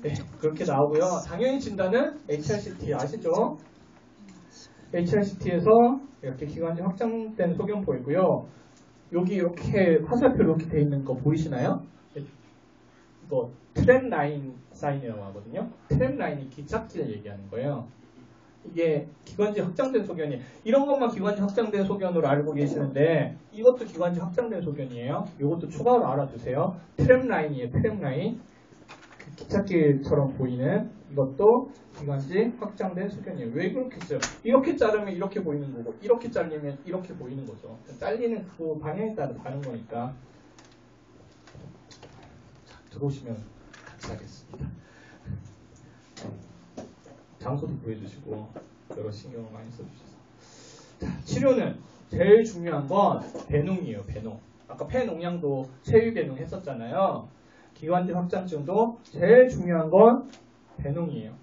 네, 그렇게 나오고요. 당연히 진단은 HRCT 아시죠? HRCT에서 이렇게 기관지 확장된 소견 보이고요. 여기 이렇게 화살표 이렇게 돼 있는 거 보이시나요? 이거 트렌 라인 사인이라고 하거든요. 트렌 라인이 기착지를 얘기하는 거예요. 이게 기관지 확장된 소견이 이런 것만 기관지 확장된 소견으로 알고 계시는데 이것도 기관지 확장된 소견이에요. 이것도 추가로 알아두세요. 트램 라인이에요. 트램 라인. 그 기찻길처럼 보이는 이것도 기관지 확장된 소견이에요. 왜 그렇게 써요? 이렇게 자르면 이렇게 보이는 거고 이렇게 잘리면 이렇게 보이는 거죠. 잘리는 그 방향에 따라 다른 거니까. 자, 들어오시면 같이 하겠습니다. 장소도 구해주시고 여러 신경을 많이 써주셔서. 자, 치료는 제일 중요한 건 배농이에요. 배농. 아까 폐농양도 체위배농 했었잖아요. 기관지 확장증도 제일 중요한 건 배농이에요.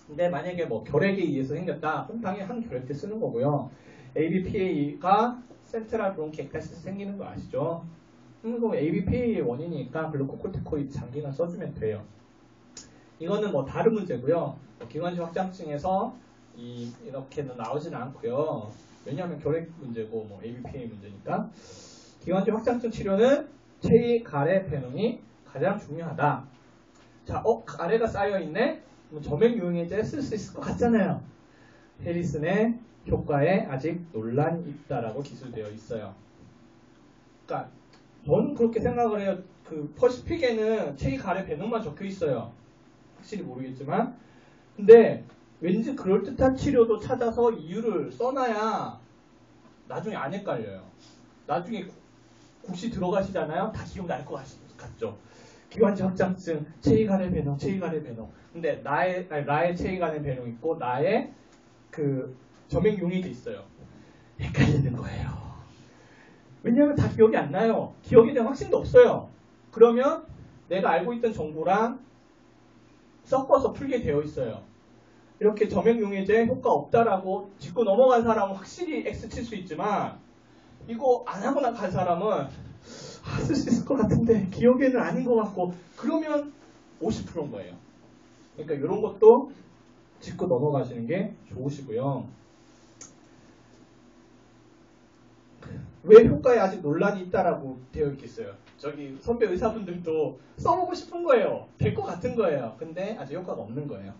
근데 만약에 뭐 결핵에 의해서 생겼다, 그럼 당연히 한 결핵 때 쓰는 거고요. ABPA가 센트럴 브론키 액타시스 생기는 거 아시죠? 그럼 ABPA의 원인이니까 글루코코티코이드 장기간 써주면 돼요. 이거는 뭐 다른 문제고요. 기관지 확장증에서 이렇게는 나오지는 않고요. 왜냐하면 결핵 문제고 뭐 ABPA 문제니까. 기관지 확장증 치료는 체위, 가래, 배농이 가장 중요하다. 자, 가래가 쌓여있네? 점액 유응해제 쓸 수 있을 것 같잖아요. 해리슨의 효과에 아직 논란이 있다라고 기술되어 있어요. 그러니까 저는 그렇게 생각을 해요. 그 퍼시픽에는 체위, 가래, 배농만 적혀 있어요. 확실히 모르겠지만. 근데 왠지 그럴듯한 치료도 찾아서 이유를 써놔야 나중에 안 헷갈려요. 나중에 국시 들어가시잖아요. 다 기억날 것 같죠. 기관지 확장증, 체위, 가래, 배농, 체위, 가래, 배농. 근데 나의 체위, 가래, 배농 있고 나의 그 점액 용의도 있어요. 헷갈리는 거예요. 왜냐하면 다 기억이 안 나요. 기억에 대한 확신도 없어요. 그러면 내가 알고 있던 정보랑 섞어서 풀게 되어 있어요. 이렇게 점액용해제 효과 없다라고 짚고 넘어간 사람은 확실히 X 칠 수 있지만 이거 안 하고 간 사람은 쓸 수 있을 것 같은데 기억에는 아닌 것 같고 그러면 50%인 거예요. 그러니까 이런 것도 짚고 넘어가시는 게 좋으시고요. 왜 효과에 아직 논란이 있다라고 되어 있겠어요? 저기 선배 의사분들도 써보고 싶은 거예요. 될 것 같은 거예요. 근데 아직 효과가 없는 거예요.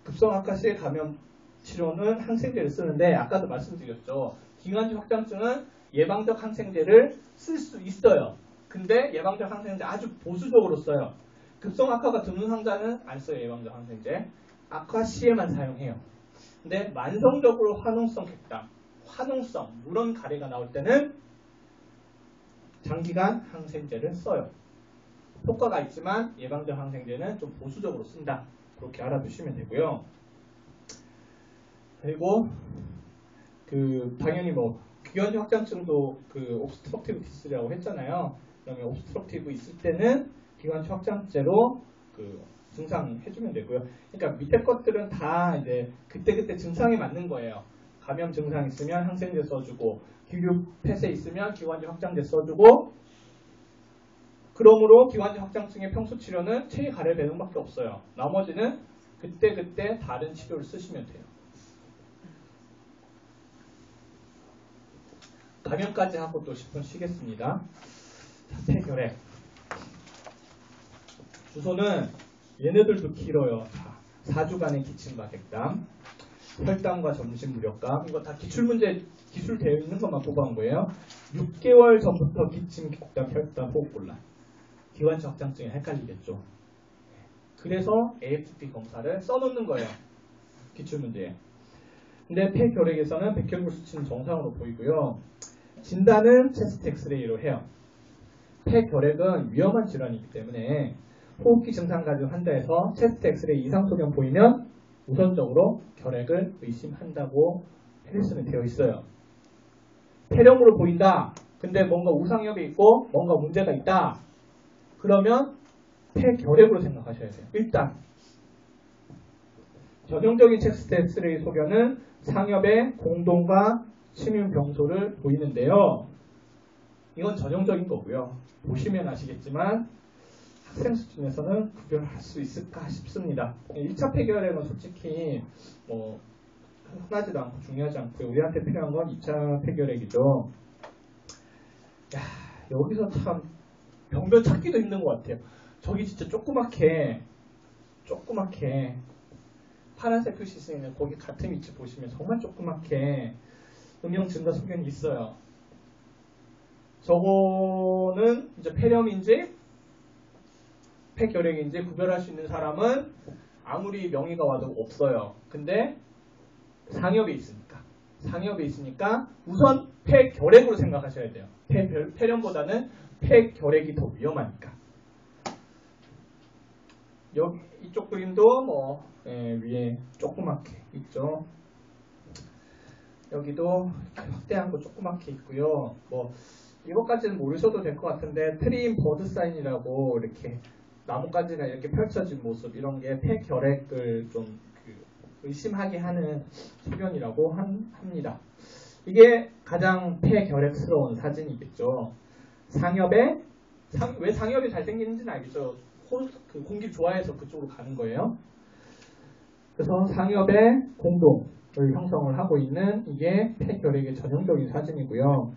급성악화시의 감염 치료는 항생제를 쓰는데 아까도 말씀드렸죠. 기관지 확장증은 예방적 항생제를 쓸 수 있어요. 근데 예방적 항생제 아주 보수적으로 써요. 급성악화가 드문 환자는 안 써요. 예방적 항생제. 악화 시에만 사용해요. 근데 만성적으로 화농성 객담, 화농성, 물원 가래가 나올 때는 장기간 항생제를 써요. 효과가 있지만 예방적 항생제는 좀 보수적으로 쓴다. 그렇게 알아두시면 되고요. 그리고 당연히 뭐 기관지 확장증도 옵스트럭티브 디스라고 했잖아요. 그러면 옵스트럭티브 있을 때는 기관지 확장제로 증상 해주면 되고요. 그러니까 밑에 것들은 다 이제 그때그때 증상에 맞는 거예요. 감염 증상 있으면 항생제 써주고 기류 폐쇄 있으면 기관지 확장제 써주고 그러므로 기관지 확장증의 평소 치료는 체위, 가래, 배농밖에 없어요. 나머지는 그때그때 다른 치료를 쓰시면 돼요. 감염까지 하고 또 10분 쉬겠습니다. 폐결핵. 주소는 얘네들도 길어요. 4주간의 기침과 객담, 혈담과 점심 무력감. 이거 다 기출문제 기술되어 있는 것만 뽑아온 거예요. 6개월 전부터 기침, 객담, 혈담, 호흡곤란. 기관지 확장증이 헷갈리겠죠. 그래서 AFP 검사를 써놓는 거예요. 기출문제에. 근데 폐결핵에서는 백혈구 수치는 정상으로 보이고요. 진단은 체스트 엑스레이로 해요. 폐결핵은 위험한 질환이기 때문에 호흡기 증상 가진 환자에서 체스트 엑스레이 이상 소견 보이면 우선적으로 결핵을 의심한다고 해리슨은 되어 있어요. 폐렴으로 보인다. 근데 뭔가 우상엽이 있고 뭔가 문제가 있다. 그러면 폐결핵으로 생각하셔야 돼요. 일단 전형적인 체스트 엑스레이 소견은 상엽의 공동과 침윤 병소를 보이는데요. 이건 전형적인 거고요. 보시면 아시겠지만 학생 수준에서는 구별할 수 있을까 싶습니다. 1차 폐결핵은 솔직히 뭐 흔하지도 않고 중요하지 않고요. 우리한테 필요한 건 2차 폐결핵이죠. 야, 여기서 참 병변 찾기도 힘든 것 같아요. 저기 진짜 조그맣게 파란색 표시 쓰이는 거기 같은 위치 보시면 정말 조그맣게 음영 증가 소견이 있어요. 저거는 이제 폐렴인지 폐결핵인지 구별할 수 있는 사람은 아무리 명의가 와도 없어요. 근데 상엽에 있으니까 우선 폐결핵으로 생각하셔야 돼요. 폐렴보다는 폐결핵이 더 위험하니까. 여기 이쪽 그림도 뭐 위에 조그맣게 있죠. 여기도 확대한 거 조그맣게 있고요. 뭐 이것까지는 모르셔도 될 것 같은데 트림 버드 사인이라고 이렇게 나뭇가지가 이렇게 펼쳐진 모습 이런 게 폐결핵을 좀 의심하게 하는 소견이라고 합니다. 이게 가장 폐결핵스러운 사진이겠죠. 왜 상엽이 잘생기는지는 알겠죠. 그 공기 좋아해서 그쪽으로 가는 거예요. 그래서 상엽의 공동을 형성을 하고 있는 이게 폐결핵의 전형적인 사진이고요.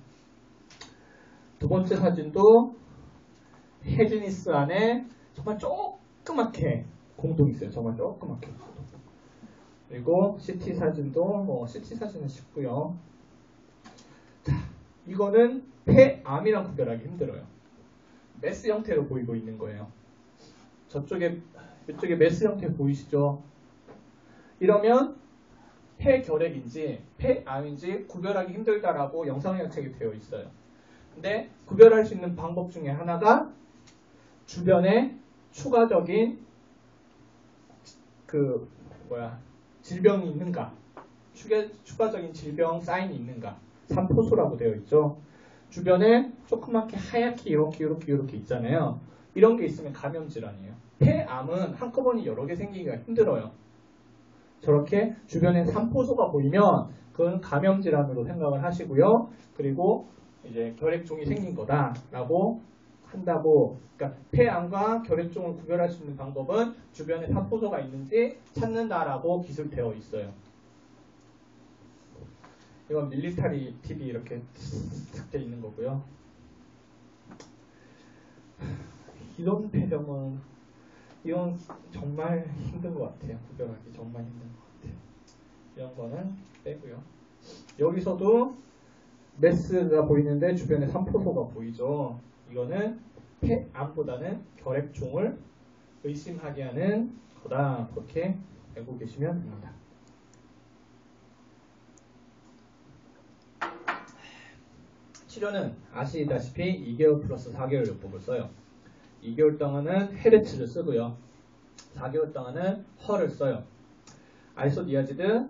두 번째 사진도 헤지니스 안에 정말 조그맣게 공동이 있어요. 정말 조그맣게. 그리고 CT 사진도 뭐 CT 사진은 쉽고요. 자, 이거는 폐암이랑 구별하기 힘들어요. 메스 형태로 보이고 있는 거예요. 이쪽에 메스 형태 보이시죠? 이러면 폐결핵인지 폐암인지 구별하기 힘들다라고 영상의학책에 되어 있어요. 근데 구별할 수 있는 방법 중에 하나가 주변에 추가적인 질병이 있는가, 추가적인 질병 사인이 있는가, 산포수라고 되어 있죠. 주변에 조그맣게 하얗게 이렇게 있잖아요. 이런 게 있으면 감염 질환이에요. 폐암은 한꺼번에 여러 개 생기기가 힘들어요. 저렇게 주변에 산포수가 보이면 그건 감염 질환으로 생각을 하시고요. 그리고 이제 결핵종이 생긴 거다라고 한다고. 그러니까 폐암과 결핵종을 구별할 수 있는 방법은 주변에 산포소가 있는지 찾는다라고 기술되어 있어요. 이건 밀리터리 TV 이렇게 탁 있는 거고요. 이런 폐렴은 이건 정말 힘든 것 같아요. 구별하기 정말 힘든 것 같아요. 이런 거는 빼고요. 여기서도 메스가 보이는데 주변에 산포소가 보이죠. 이거는 폐암보다는 결핵종을 의심하게 하는 거다. 그렇게 알고 계시면 됩니다. 치료는 아시다시피 2개월 플러스 4개월 요법을 써요. 2개월 동안은 헤르츠를 쓰고요. 4개월 동안은 허를 써요. 아이소니아지드,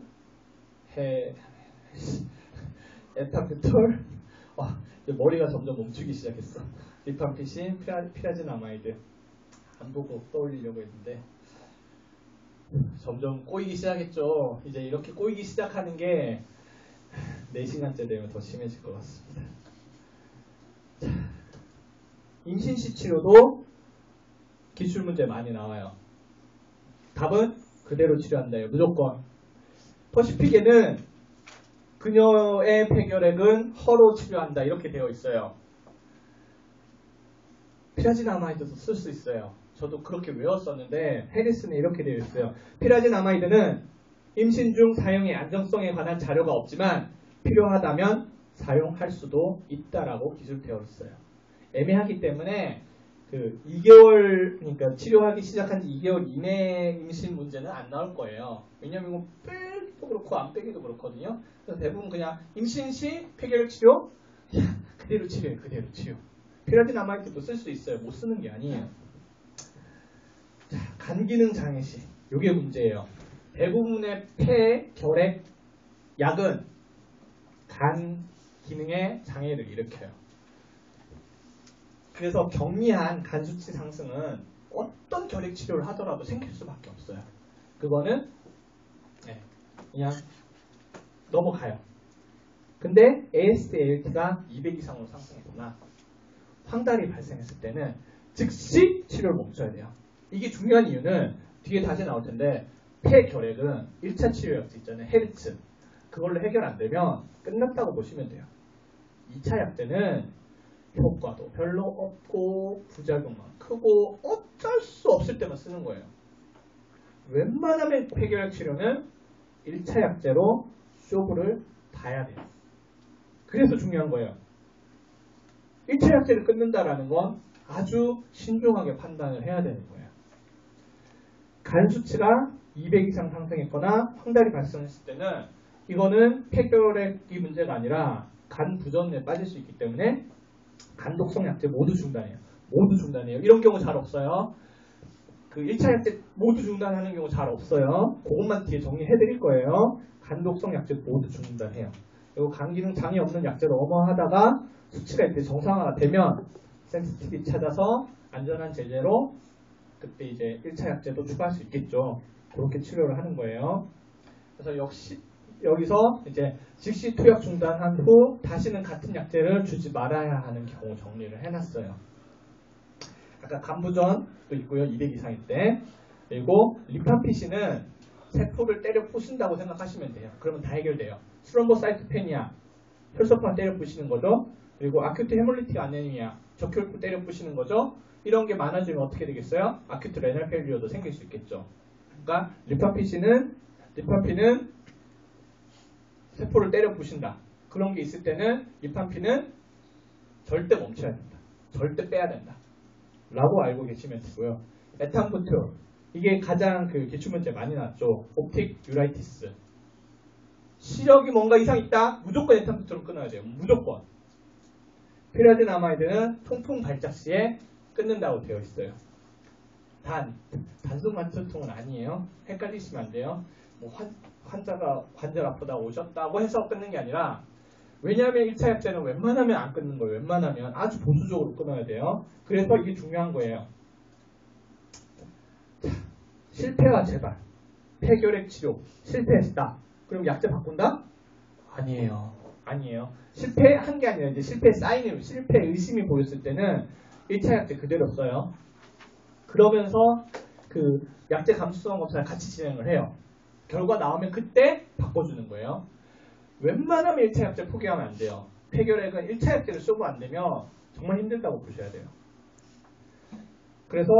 에타페톨, 머리가 점점 멈추기 시작했어. 리팜피신, 피라지나마이드. 안 보고 떠올리려고 했는데 점점 꼬이기 시작했죠. 이제 이렇게 꼬이기 시작하는 게 4시간째 되면 더 심해질 것 같습니다. 자, 임신시 치료도 기출문제 많이 나와요. 답은 그대로 치료한다요. 무조건. 퍼시픽에는 그녀의 폐결핵은 허로 치료한다 이렇게 되어 있어요. 피라지나마이드도 쓸 수 있어요. 저도 그렇게 외웠었는데 해리스는 이렇게 되어 있어요. 피라지나마이드는 임신 중 사용의 안정성에 관한 자료가 없지만 필요하다면 사용할 수도 있다라고 기술되어 있어요. 애매하기 때문에 그 2개월, 그러니까 치료하기 시작한 지 2개월 이내 임신 문제는 안 나올 거예요. 왜냐면 이거 빼기도 그렇고 안 빼기도 그렇거든요. 그래서 대부분 그냥 임신 시 폐결핵 치료, 그대로 치료해, 그대로 치료. 피라지나마이드도 쓸 수 있어요. 못 쓰는 게 아니에요. 자, 간기능 장애 시, 이게 문제예요. 대부분의 폐결핵 약은 간 기능의 장애를 일으켜요. 그래서 경미한 간 수치 상승은 어떤 결핵 치료를 하더라도 생길 수밖에 없어요. 그거는 그냥 넘어가요. 근데 AST, ALT가 200 이상으로 상승했구나. 황달이 발생했을 때는 즉시 치료를 멈춰야 돼요. 이게 중요한 이유는 뒤에 다시 나올 텐데 폐결핵은 1차 치료약제 있잖아요. 헤르츠. 그걸로 해결 안 되면 끝났다고 보시면 돼요. 2차 약제는 효과도 별로 없고 부작용만 크고 어쩔 수 없을 때만 쓰는 거예요. 웬만하면 폐결핵 치료는 1차 약제로 쇼부를 봐야 돼요. 그래서 중요한 거예요. 1차 약제를 끊는다라는 건 아주 신중하게 판단을 해야 되는 거예요. 간 수치가 200 이상 상승했거나 황달이 발생했을 때는 이거는 폐결핵이 문제가 아니라 간 부전에 빠질 수 있기 때문에 간 독성 약제 모두 중단해요. 모두 중단해요. 이런 경우 잘 없어요. 그 1차 약제 모두 중단하는 경우 잘 없어요. 그것만 뒤에 정리해드릴 거예요. 간 독성 약제 모두 중단해요. 그리고 간 기능 장애 없는 약제로 엄호하다가 수치가 이때 정상화가 되면 센시티비 찾아서 안전한 제재로 그때 이제 1차 약제도 추가할 수 있겠죠. 그렇게 치료를 하는 거예요. 그래서 역시 여기서 이제 즉시 투약 중단한 후 다시는 같은 약제를 주지 말아야 하는 경우 정리를 해놨어요. 아까 간부전도 있고요. 200 이상일 때. 그리고 리팜피시는 세포를 때려 부순다고 생각하시면 돼요. 그러면 다 해결돼요. 스럼보사이토페니아, 혈소판 때려 부시는 거죠. 그리고 아큐트 헤몰리틱 아네미아, 적혈구 때려 부시는 거죠. 이런 게 많아지면 어떻게 되겠어요? 아큐트 레날 페일리어도 생길 수 있겠죠. 그러니까 리팜피는 세포를 때려 부신다. 그런 게 있을 때는 리팜피는 절대 멈춰야 된다. 절대 빼야 된다. 라고 알고 계시면 되고요. 에탄부트, 이게 가장 그 기출문제 많이 나왔죠. 옵틱 유라이티스. 시력이 뭔가 이상 있다? 무조건 에탄부트로 끊어야 돼요. 무조건. 피라디나마이드는 통풍 발작 시에 끊는다고 되어 있어요. 단순 관절통은 아니에요. 헷갈리시면 안 돼요. 뭐 환자가 관절 아프다 오셨다고 해서 끊는 게 아니라, 왜냐하면 1차 약제는 웬만하면 안 끊는 거예요. 웬만하면 아주 보수적으로 끊어야 돼요. 그래서 이게 중요한 거예요. 실패와 재발, 폐결핵 치료 실패했다. 그럼 약제 바꾼다? 아니에요. 실패한 게 아니라 이제 실패 사인이, 실패 의심이 보였을 때는 1차 약제 그대로 써요. 그러면서 그 약제 감수성 검사를 같이 진행을 해요. 결과 나오면 그때 바꿔주는 거예요. 웬만하면 1차 약제 포기하면 안 돼요. 폐결핵은 1차 약제를 쓰고 안 되면 정말 힘들다고 보셔야 돼요. 그래서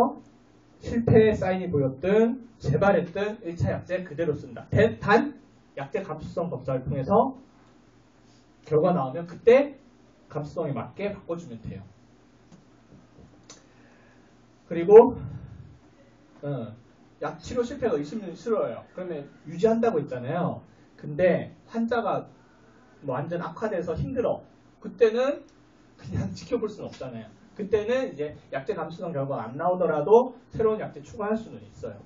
실패 사인이 보였든 재발했든 1차 약제 그대로 쓴다. 단 약제 감수성 검사를 통해서 결과 나오면 그때 감수성에 맞게 바꿔주면 돼요. 그리고 약 치료 실패가 의심은 싫어요. 그러면 유지한다고 했잖아요. 근데 환자가 뭐 완전 악화돼서 힘들어. 그때는 그냥 지켜볼 수는 없잖아요. 그때는 이제 약제 감수성 결과가 안 나오더라도 새로운 약제 추가할 수는 있어요.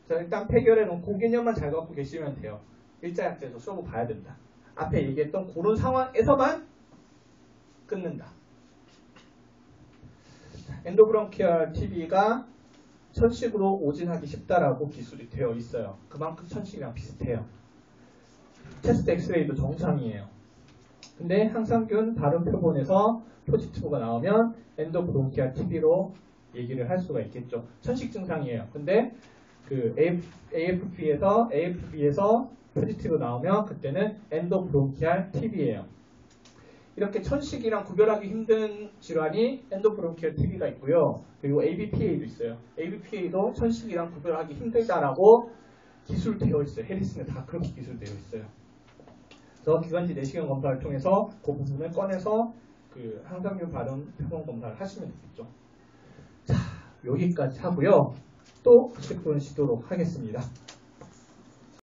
자, 일단 폐결핵은 그 개념만 잘 갖고 계시면 돼요. 1차 약제에서 쇼부 봐야 된다. 앞에 얘기했던 그런 상황에서만 끊는다. 엔도브론키얼 TB가 천식으로 오진하기 쉽다라고 기술이 되어 있어요. 그만큼 천식이랑 비슷해요. 체스트 엑스레이도 정상이에요. 근데 항상균 다른 표본에서 포지티브가 나오면 엔도브론키얼 TB로 얘기를 할 수가 있겠죠. 천식 증상이에요. 근데 그 AFB에서 포지티브 나오면 그때는 엔도브론키얼 TB예요. 이렇게 천식이랑 구별하기 힘든 질환이 엔도브론키얼 TB가 있고요. 그리고 ABPA도 있어요. ABPA도 천식이랑 구별하기 힘들다라고 기술되어 있어요. 해리슨에 다 그렇게 기술되어 있어요. 그래서 기관지 내시경 검사를 통해서 그 부분을 꺼내서 그 항상균 발음 표본 검사를 하시면 되겠죠. 자, 여기까지 하고요. 또 10분 쉬도록 하겠습니다.